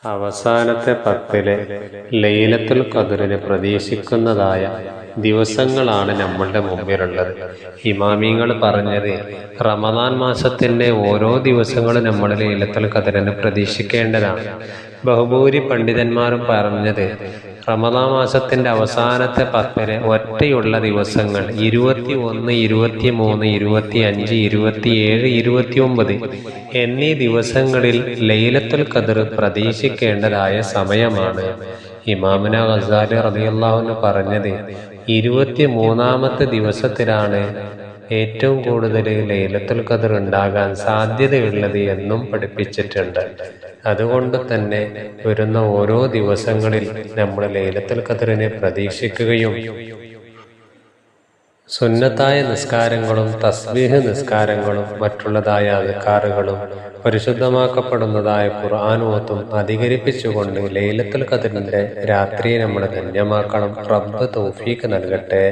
അവസാനത്തെ പത്തിലെ ലൈലത്തുൽ ഖദ്റിനെ പ്രതീക്ഷിക്കുന്നതായ ദിവസങ്ങളാണ് നമ്മളുടെ മുമ്പിലുള്ളത്. ഇമാമിങ്ങൾ പറഞ്ഞത് റമദാൻ മാസത്തിന്റെ ഓരോ ദിവസങ്ങളും നമ്മൾ ലൈലത്തുൽ ഖദ്റിനെ പ്രതീക്ഷിക്കേണ്ടതാണ്. ബഹുഭൂരി പണ്ഡിതന്മാരും പറഞ്ഞത് റമദാൻ മാസത്തിന്റെ അവസാനത്തെ പത്തിലെ ഒറ്റയുള്ള ദിവസങ്ങൾ 21, 23, 25, 27, 29 എന്നീ ദിവസങ്ങളിൽ ലൈലത്തുൽ ഖദ്ർ പ്രതീക്ഷിക്കേണ്ടതായ സമയമാണ്. ഇമാമുന ഗസാലി റളിയല്ലാഹു അൻഹു പറഞ്ഞത് 23-ാമത്തെ ദിവസത്തിലാണ് ഏറ്റവും കൂടുതൽ ലൈലത്തുൽ ഖദ്ർ ഉണ്ടാകാൻ സാധ്യതയുള്ളത് എന്നും പഠിപ്പിച്ചിട്ടുണ്ട്. അതുകൊണ്ട് തന്നെ വരുന്ന ഓരോ ദിവസങ്ങളിൽ നമ്മൾ ലൈലത്തുൽ ഖദ്റിനെ പ്രതീക്ഷിക്കുകയും സുന്നത്തായ നിസ്കാരങ്ങളും തസ്ബീഹ് നിസ്കാരങ്ങളും മറ്റുള്ളതായ അദ്കാറുകളും പരിശുദ്ധമാക്കപ്പെടുന്നതായ ഖുർആൻ ഓത്തും അധികരിപ്പിച്ചുകൊണ്ട് ലൈലത്തുൽ ഖദ്റിന്റെ രാത്രിയെ നമ്മൾ ധന്യമാക്കണം. റബ്ബ് തൗഫീഖ് നൽകട്ടെ.